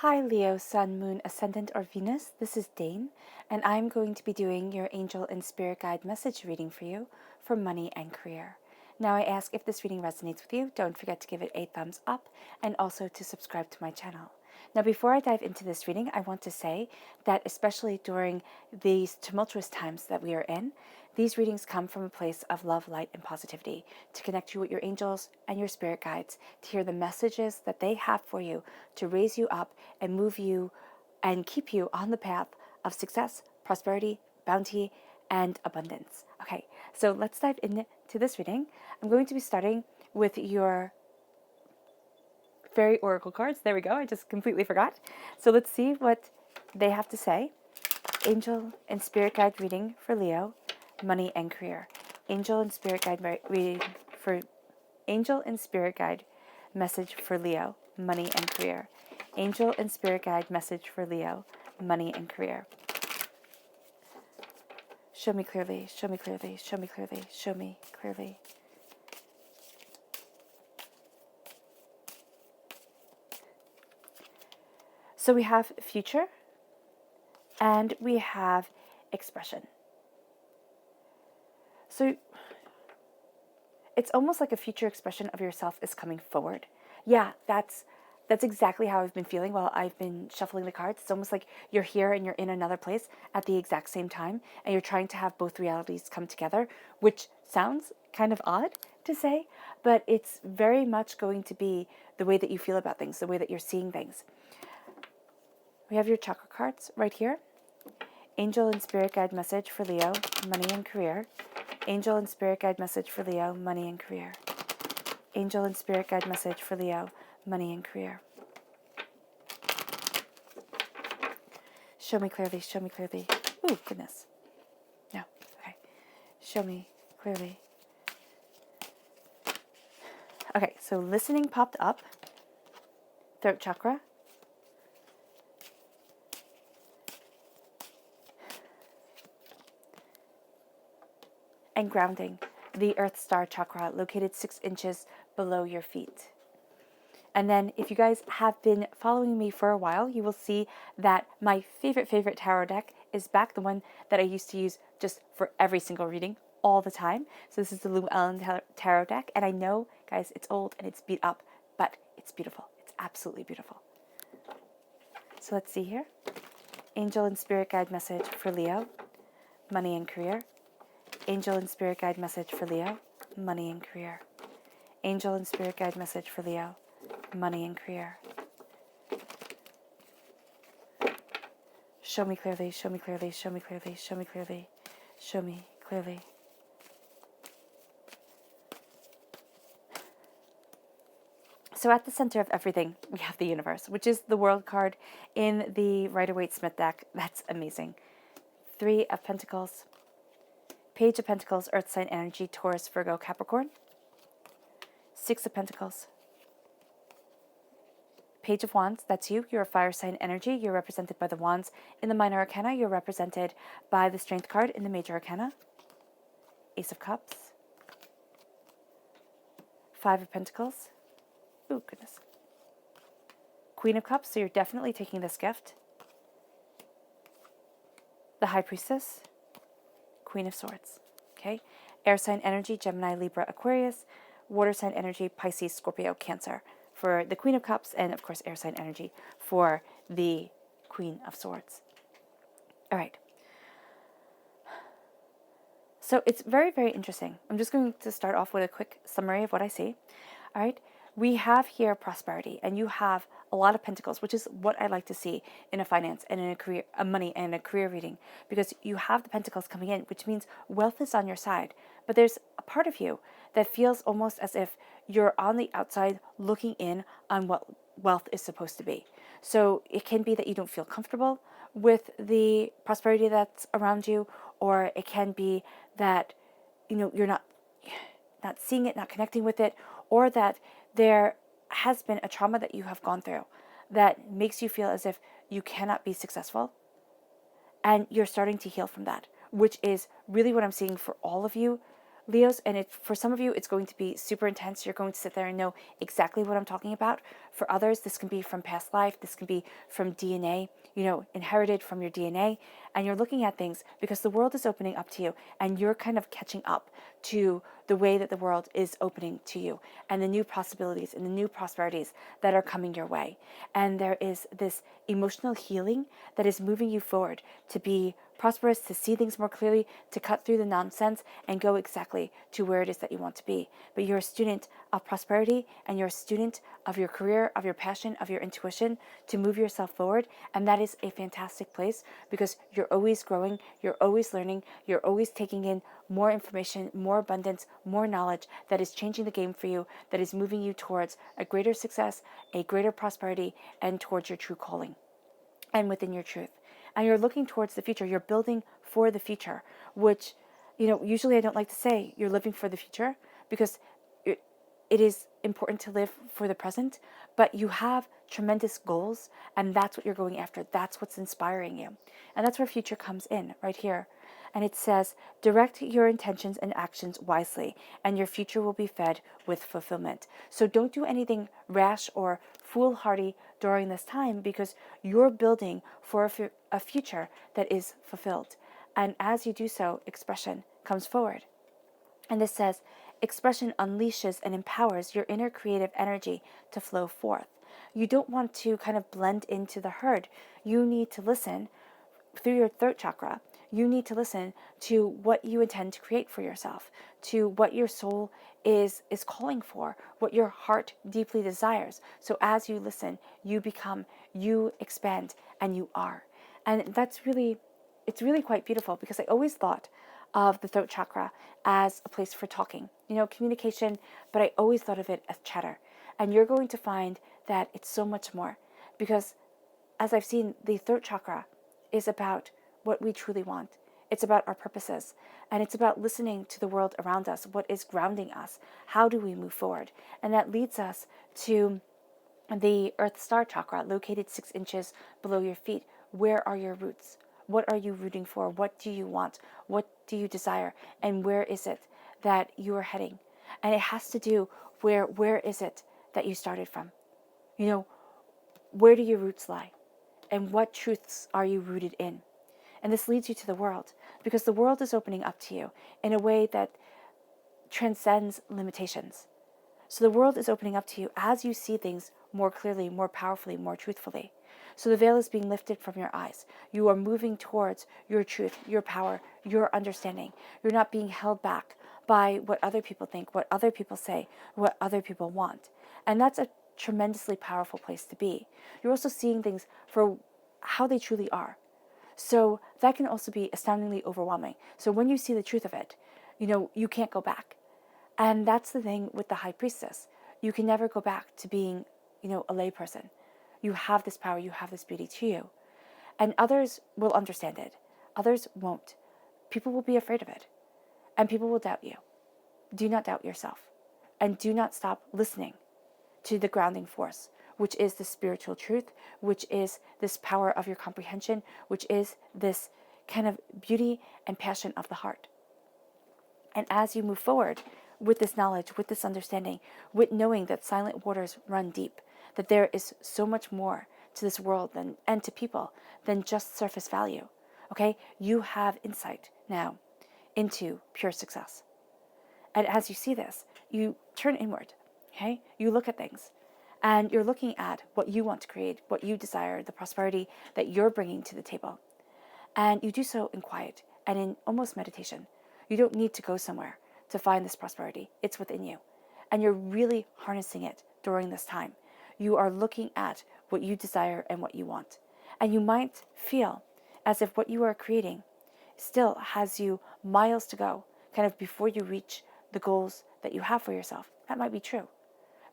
Hi Leo, Sun, Moon, Ascendant, or Venus. This is Dane, and I'm going to be doing your angel and spirit guide message reading for you for money and career. Now, I ask if this reading resonates with you, don't forget to give it a thumbs up and also to subscribe to my channel. Now, before I dive into this reading, I want to say that especially during these tumultuous times that we are in, these readings come from a place of love, light, and positivity to connect you with your angels and your spirit guides, to hear the messages that they have for you, to raise you up and move you and keep you on the path of success, prosperity, bounty, and abundance. Okay, so let's dive into this reading. I'm going to be starting with your fairy oracle cards. There we go. I just completely forgot. So let's see what they have to say. Angel and spirit guide reading for Leo, money and career. Angel and spirit guide reading for Angel and spirit guide message for Leo, money and career. Angel and spirit guide message for Leo, money and career. Show me clearly, show me clearly, show me clearly, show me clearly. So we have future and we have expression. So it's almost like a future expression of yourself is coming forward. Yeah, that's exactly how I've been feeling while I've been shuffling the cards. It's almost like you're here and you're in another place at the exact same time, and you're trying to have both realities come together, which sounds kind of odd to say, but it's very much going to be the way that you feel about things, the way that you're seeing things. We have your chakra cards right here. Angel and spirit guide message for Leo, money and career. Angel and spirit guide message for Leo, money and career. Angel and spirit guide message for Leo, money and career. Show me clearly, show me clearly. Ooh, goodness. No, okay. Show me clearly. Okay, so listening popped up. Throat chakra. And grounding, the Earth Star chakra, located 6 inches below your feet. And then if you guys have been following me for a while, you will see that my favorite tarot deck is back, the one that I used to use just for every single reading all the time. So this is the Llewellyn Tarot deck, and I know, guys, it's old and it's beat up, but it's beautiful. It's absolutely beautiful. So let's see here. Angel and spirit guide message for Leo, money and career. Angel and spirit guide message for Leo, money and career. Angel and spirit guide message for Leo, money and career. Show me clearly, show me clearly, show me clearly, show me clearly, show me clearly. So at the center of everything, we have the universe, which is the world card in the Rider-Waite-Smith deck. That's amazing. 3 of Pentacles. Page of Pentacles, Earth sign energy, Taurus, Virgo, Capricorn. 6 of Pentacles. Page of Wands, that's you. You're a fire sign energy. You're represented by the Wands in the Minor Arcana. You're represented by the Strength card in the Major Arcana. Ace of Cups. 5 of Pentacles. Ooh, goodness. Queen of Cups, so you're definitely taking this gift. The High Priestess. Queen of Swords. Okay. Air sign energy, Gemini, Libra, Aquarius. Water sign energy, Pisces, Scorpio, Cancer for the Queen of Cups, and of course air sign energy for the Queen of Swords. All right. So it's very interesting. I'm just going to start off with a quick summary of what I see. All right. We have here prosperity, and you have a lot of pentacles, which is what I like to see in a finance and in a career, a money and a career reading, because you have the pentacles coming in, which means wealth is on your side. But there's a part of you that feels almost as if you're on the outside looking in on what wealth is supposed to be. So it can be that you don't feel comfortable with the prosperity that's around you, or it can be that, you know, you're not seeing it, not connecting with it, or that there has been a trauma that you have gone through that makes you feel as if you cannot be successful, and you're starting to heal from that, which is really what I'm seeing for all of you Leos, and for some of you, it's going to be super intense. You're going to sit there and know exactly what I'm talking about. For others, this can be from past life. This can be from DNA, inherited from your DNA. And you're looking at things because the world is opening up to you, and you're kind of catching up to the way that the world is opening to you and the new possibilities and the new prosperities that are coming your way. And there is this emotional healing that is moving you forward to be prosperous, to see things more clearly, to cut through the nonsense and go exactly to where it is that you want to be. But you're a student of prosperity, and you're a student of your career, of your passion, of your intuition to move yourself forward. And that is a fantastic place because you're always growing, you're always learning, you're always taking in more information, more abundance, more knowledge that is changing the game for you, that is moving you towards a greater success, a greater prosperity, and towards your true calling and within your truth. And you're looking towards the future. You're building for the future, which, usually I don't like to say you're living for the future because it is important to live for the present, but you have tremendous goals, and that's what you're going after. That's what's inspiring you. And that's where future comes in right here. And it says, direct your intentions and actions wisely, and your future will be fed with fulfillment. So don't do anything rash or foolhardy during this time because you're building for a future that is fulfilled. And as you do so, expression comes forward. And this says, expression unleashes and empowers your inner creative energy to flow forth. You don't want to kind of blend into the herd. You need to listen through your throat chakra. You need to listen to what you intend to create for yourself, to what your soul is calling for, what your heart deeply desires. So as you listen, you become, you expand, and you are. And it's really quite beautiful because I always thought of the throat chakra as a place for talking, communication, but I always thought of it as chatter. And you're going to find that it's so much more because, as I've seen, the throat chakra is about what we truly want. It's about our purposes, and it's about listening to the world around us, what is grounding us, how do we move forward. And that leads us to the Earth Star chakra, located 6 inches below your feet. Where are your roots? What are you rooting for? What do you want? What do you desire? And where is it that you are heading? And it has to do where is it that you started from? Where do your roots lie? And what truths are you rooted in? And this leads you to the world because the world is opening up to you in a way that transcends limitations. So the world is opening up to you as you see things more clearly, more powerfully, more truthfully. So the veil is being lifted from your eyes. You are moving towards your truth, your power, your understanding. You're not being held back by what other people think, what other people say, what other people want. And that's a tremendously powerful place to be. You're also seeing things for how they truly are. So that can also be astoundingly overwhelming. So when you see the truth of it, you can't go back. And that's the thing with the high priestess. You can never go back to being, a layperson. You have this power, you have this beauty to you. And others will understand it. Others won't. People will be afraid of it. And people will doubt you. Do not doubt yourself. And do not stop listening to the grounding force, which is the spiritual truth, which is this power of your comprehension, which is this kind of beauty and passion of the heart. And as you move forward with this knowledge, with this understanding, with knowing that silent waters run deep, that there is so much more to this world and to people than just surface value, okay? You have insight now into pure success. And as you see this, you turn inward, okay? You look at things. And you're looking at what you want to create, what you desire, the prosperity that you're bringing to the table. And you do so in quiet and in almost meditation. You don't need to go somewhere to find this prosperity. It's within you. And you're really harnessing it during this time. You are looking at what you desire and what you want. And you might feel as if what you are creating still has you miles to go, kind of before you reach the goals that you have for yourself. That might be true,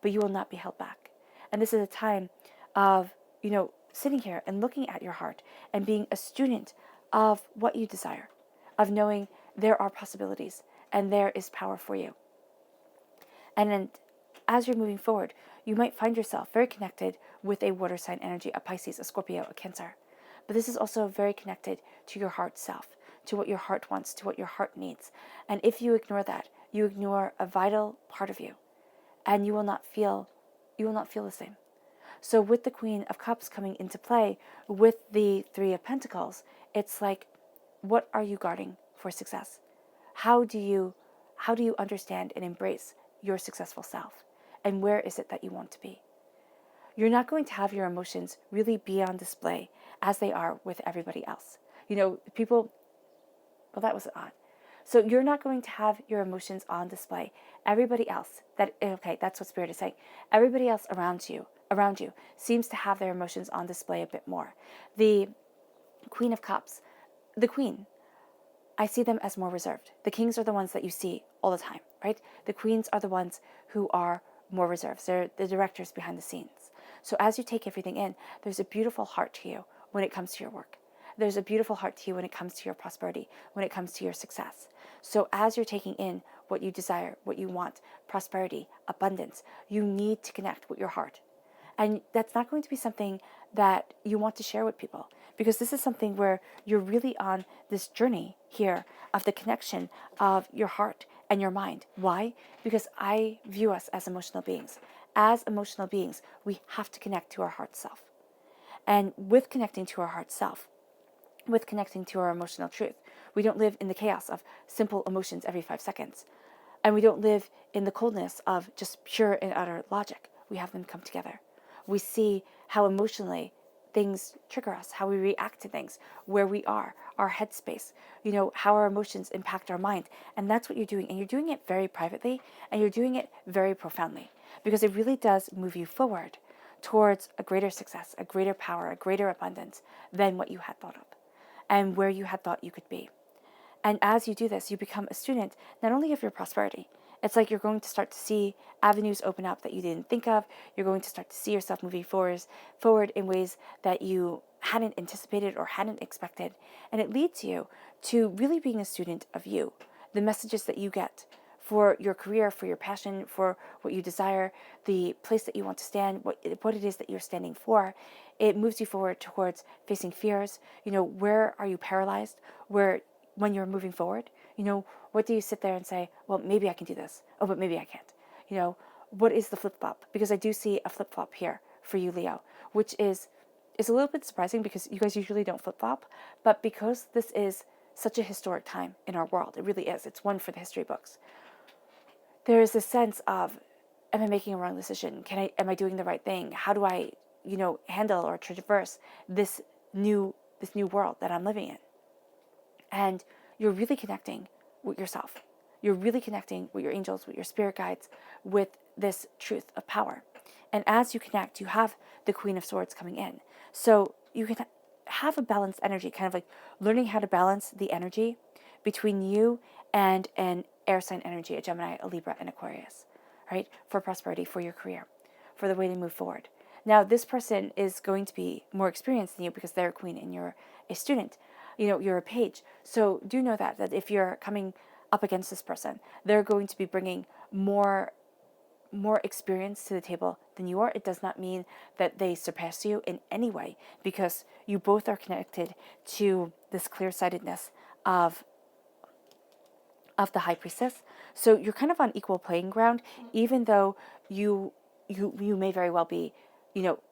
but you will not be held back. And this is a time of, sitting here and looking at your heart and being a student of what you desire, of knowing there are possibilities and there is power for you. And then as you're moving forward, you might find yourself very connected with a water sign energy, a Pisces, a Scorpio, a Cancer. But this is also very connected to your heart self, to what your heart wants, to what your heart needs. And if you ignore that, you ignore a vital part of you, and you will not feel the same. So with the Queen of Cups coming into play with the Three of Pentacles, it's like, what are you guarding for success? How do you understand and embrace your successful self? And where is it that you want to be? You're not going to have your emotions really be on display as they are with everybody else. People, well, that was odd. So you're not going to have your emotions on display. Everybody else, that's what Spirit is saying. Everybody else around you seems to have their emotions on display a bit more. The Queen of Cups, the Queen, I see them as more reserved. The kings are the ones that you see all the time, right? The queens are the ones who are more reserved. They're the directors behind the scenes. So as you take everything in, there's a beautiful heart to you when it comes to your work. There's a beautiful heart to you when it comes to your prosperity, when it comes to your success. So as you're taking in what you desire, what you want, prosperity, abundance, you need to connect with your heart. And that's not going to be something that you want to share with people, because this is something where you're really on this journey here of the connection of your heart and your mind. Why? Because I view us as emotional beings. As emotional beings, we have to connect to our heart self. And with connecting to our heart self, with connecting to our emotional truth, we don't live in the chaos of simple emotions every 5 seconds. And we don't live in the coldness of just pure and utter logic. We have them come together. We see how emotionally things trigger us, how we react to things, where we are, our headspace, how our emotions impact our mind. And that's what you're doing. And you're doing it very privately, and you're doing it very profoundly, because it really does move you forward towards a greater success, a greater power, a greater abundance than what you had thought of and where you had thought you could be. And as you do this, you become a student not only of your prosperity. It's like you're going to start to see avenues open up that you didn't think of. You're going to start to see yourself moving forward in ways that you hadn't anticipated or hadn't expected. And it leads you to really being a student of you, the messages that you get for your career, for your passion, for what you desire, the place that you want to stand, what it is that you're standing for. It moves you forward towards facing fears. Where are you paralyzed? When you're moving forward, what do you sit there and say, well, maybe I can do this. Oh, but maybe I can't. What is the flip-flop? Because I do see a flip-flop here for you, Leo, which is a little bit surprising because you guys usually don't flip-flop. But because this is such a historic time in our world, it really is. It's one for the history books. There is a sense of, am I making a wrong decision? Am I doing the right thing? How do I, handle or traverse this new world that I'm living in? And you're really connecting with yourself. You're really connecting with your angels, with your spirit guides, with this truth of power. And as you connect, you have the Queen of Swords coming in. So you can have a balanced energy, kind of like learning how to balance the energy between you and an air sign energy, a Gemini, a Libra, and Aquarius, right? For prosperity, for your career, for the way to move forward. Now, this person is going to be more experienced than you because they're a queen and you're a student. You're a page. So do know that if you're coming up against this person, they're going to be bringing more experience to the table than you are. It does not mean that they surpass you in any way, because you both are connected to this clear-sightedness of the High Priestess. So you're kind of on equal playing ground, even though you may very well be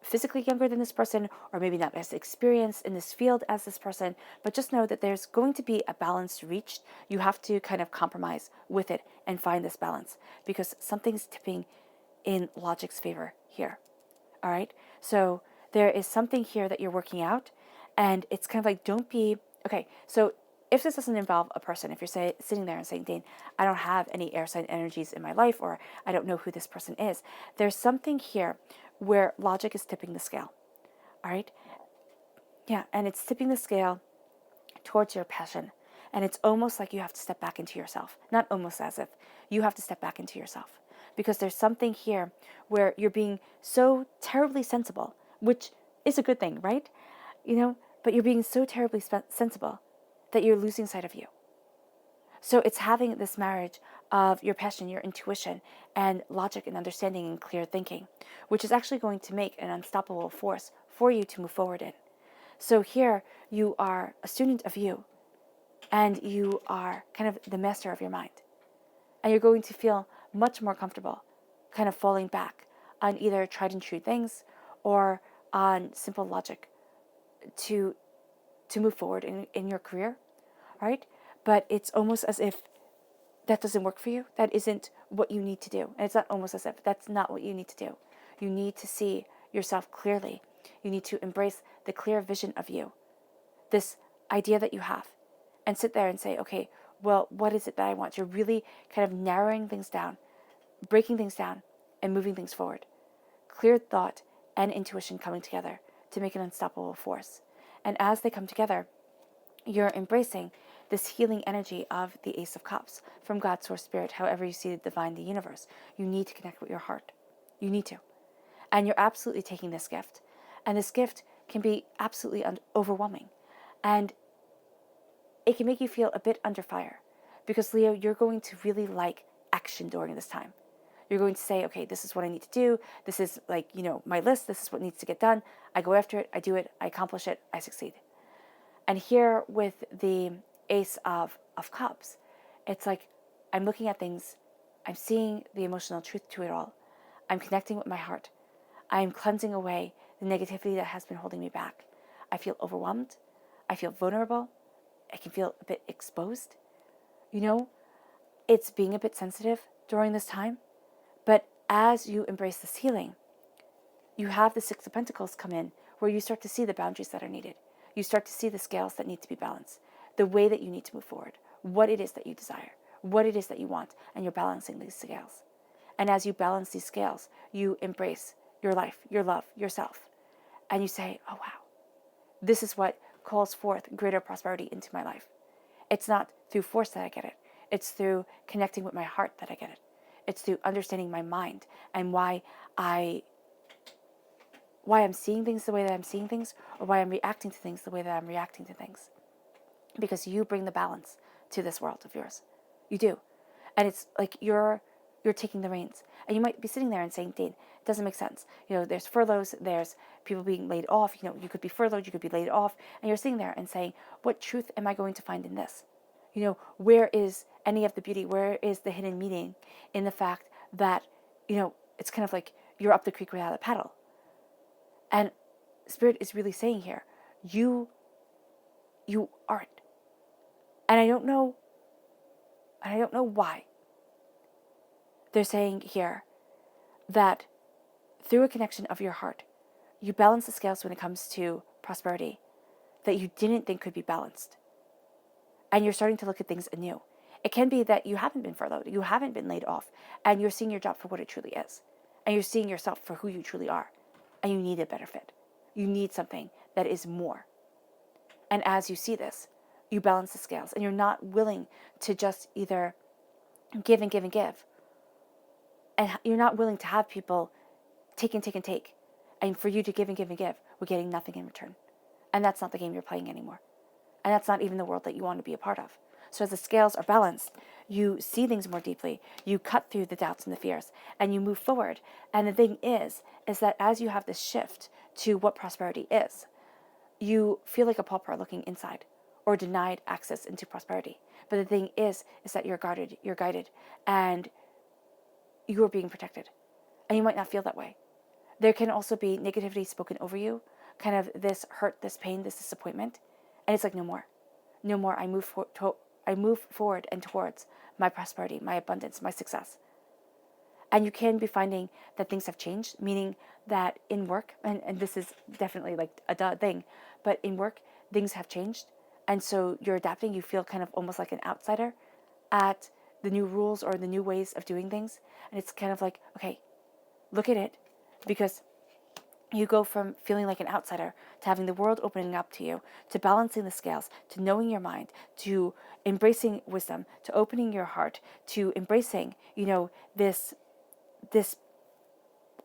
physically younger than this person, or maybe not as experienced in this field as this person, but just know that there's going to be a balance reached. You have to kind of compromise with it and find this balance, because something's tipping in logic's favor here. All right? So there is something here that you're working out, and it's kind of like, don't be, okay, so if this doesn't involve a person, if you're sitting there and saying, Dane, I don't have any air sign energies in my life, or I don't know who this person is, there's something here where logic is tipping the scale. All right? Yeah, and it's tipping the scale towards your passion. And it's almost like you have to step back into yourself. Not almost, as if you have to step back into yourself. Because there's something here where you're being so terribly sensible, which is a good thing, right? But you're being so terribly sensible that you're losing sight of you. So it's having this marriage of your passion, your intuition, and logic and understanding and clear thinking, which is actually going to make an unstoppable force for you to move forward in. So here you are a student of you, and you are kind of the master of your mind. And you're going to feel much more comfortable kind of falling back on either tried and true things or on simple logic to move forward in your career, right? But it's almost as if that doesn't work for you. That isn't what you need to do. And it's not almost as if that's not what you need to do. You need to see yourself clearly. You need to embrace the clear vision of you, this idea that you have, and sit there and say, okay, well, what is it that I want? You're really kind of narrowing things down, breaking things down, and moving things forward. Clear thought and intuition coming together to make an unstoppable force. And as they come together, you're embracing this healing energy of the Ace of Cups from God, Source, Spirit, however you see the divine, the universe. You need to connect with your heart. You need to. And you're absolutely taking this gift. And this gift can be absolutely overwhelming. And it can make you feel a bit under fire. Because, Leo, you're going to really like action during this time. You're going to say, okay, this is what I need to do. This is like, my list. This is what needs to get done. I go after it. I do it. I accomplish it. I succeed. And here with the Ace of Cups, it's like I'm looking at things. I'm seeing the emotional truth to it all. I'm connecting with my heart. I'm cleansing away the negativity that has been holding me back. I feel overwhelmed. I feel vulnerable. I can feel a bit exposed. It's being a bit sensitive during this time. But as you embrace this healing, you have the Six of Pentacles come in where you start to see the boundaries that are needed. You start to see the scales that need to be balanced, the way that you need to move forward, what it is that you desire, what it is that you want, and you're balancing these scales. And as you balance these scales, you embrace your life, your love, yourself. And you say, oh, wow, this is what calls forth greater prosperity into my life. It's not through force that I get it. It's through connecting with my heart that I get it. It's through understanding my mind and why I'm seeing things the way that I'm seeing things, or why I'm reacting to things the way that I'm reacting to things. Because you bring the balance to this world of yours. You do. And it's like you're taking the reins. And you might be sitting there and saying, Dane, it doesn't make sense. There's furloughs, there's people being laid off. You could be furloughed, you could be laid off. And you're sitting there and saying, what truth am I going to find in this? Where is any of the beauty? Where is the hidden meaning in the fact that, it's kind of like you're up the creek without a paddle. And Spirit is really saying here, you aren't. And I don't know why. They're saying here that through a connection of your heart, you balance the scales when it comes to prosperity that you didn't think could be balanced. And you're starting to look at things anew. It can be that you haven't been furloughed, you haven't been laid off, and you're seeing your job for what it truly is. And you're seeing yourself for who you truly are. And you need a better fit. You need something that is more. And as you see this, you balance the scales, and you're not willing to just either give and give and give. And you're not willing to have people take and take and take. And for you to give and give and give, we're getting nothing in return. And that's not the game you're playing anymore. And that's not even the world that you want to be a part of. So as the scales are balanced, you see things more deeply. You cut through the doubts and the fears, and you move forward. And the thing is that as you have this shift to what prosperity is, you feel like a pauper looking inside or denied access into prosperity. But the thing is that you're guarded, you're guided, and you are being protected. And you might not feel that way. There can also be negativity spoken over you, kind of this hurt, this pain, this disappointment. And it's like, no more. No more. I move forward and towards my prosperity, my abundance, my success. And you can be finding that things have changed, meaning that in work, and this is definitely like a thing, but in work, things have changed. And so you're adapting. You feel kind of almost like an outsider at the new rules or the new ways of doing things. And it's kind of like, okay, look at it, because you go from feeling like an outsider to having the world opening up to you, to balancing the scales, to knowing your mind, to embracing wisdom, to opening your heart, to embracing, this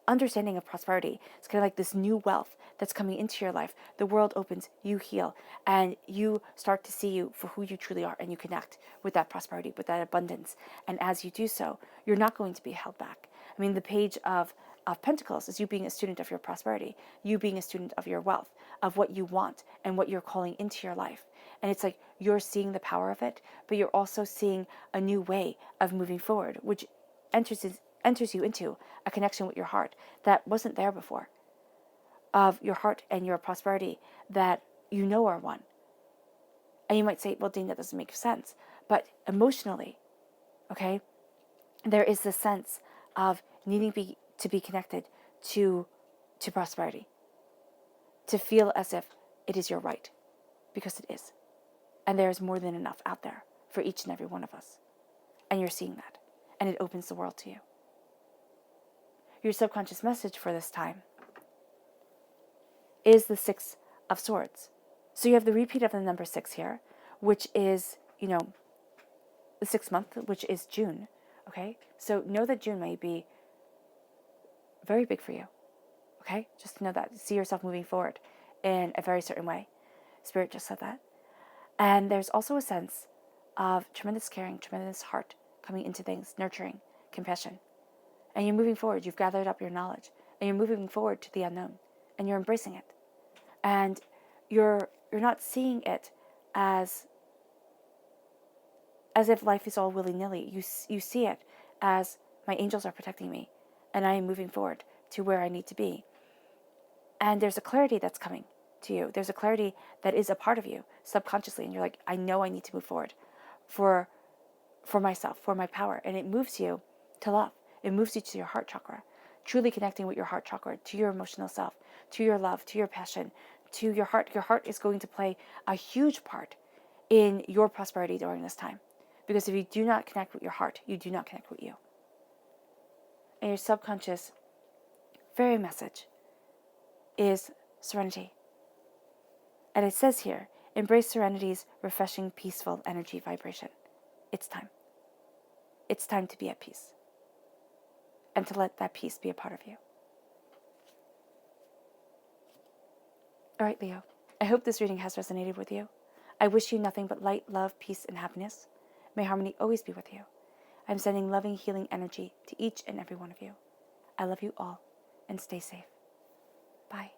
understanding of prosperity. It's kind of like this new wealth that's coming into your life. The world opens, you heal, and you start to see you for who you truly are, and you connect with that prosperity, with that abundance. And as you do so, you're not going to be held back. I mean, the page of Pentacles is you being a student of your prosperity, you being a student of your wealth, of what you want and what you're calling into your life. And it's like you're seeing the power of it, but you're also seeing a new way of moving forward, which enters you into a connection with your heart that wasn't there before, of your heart and your prosperity that you know are one. And you might say, well, Dean, that doesn't make sense. But emotionally, okay, there is this sense of needing to be connected to prosperity, to feel as if it is your right, because it is. And there is more than enough out there for each and every one of us. And you're seeing that. And it opens the world to you. Your subconscious message for this time is the Six of Swords. So you have the repeat of the number 6 here, which is, the 6th month, which is June. Okay? So know that June may be very big for you. Okay? Just know that. See yourself moving forward in a very certain way. Spirit just said that. And there's also a sense of tremendous caring, tremendous heart coming into things, nurturing, compassion. And you're moving forward. You've gathered up your knowledge. And you're moving forward to the unknown. And you're embracing it. And you're not seeing it as if life is all willy-nilly. You see it as my angels are protecting me. And I am moving forward to where I need to be. And there's a clarity that's coming to you. There's a clarity that is a part of you subconsciously. And you're like, I know I need to move forward for myself, for my power. And it moves you to love. It moves you to your heart chakra, truly connecting with your heart chakra, to your emotional self, to your love, to your passion, to your heart. Your heart is going to play a huge part in your prosperity during this time. Because if you do not connect with your heart, you do not connect with you. And your subconscious fairy message is serenity. And it says here, embrace serenity's refreshing, peaceful energy vibration. It's time. It's time to be at peace. And to let that peace be a part of you. All right, Leo. I hope this reading has resonated with you. I wish you nothing but light, love, peace, and happiness. May harmony always be with you. I'm sending loving, healing energy to each and every one of you. I love you all, and stay safe. Bye.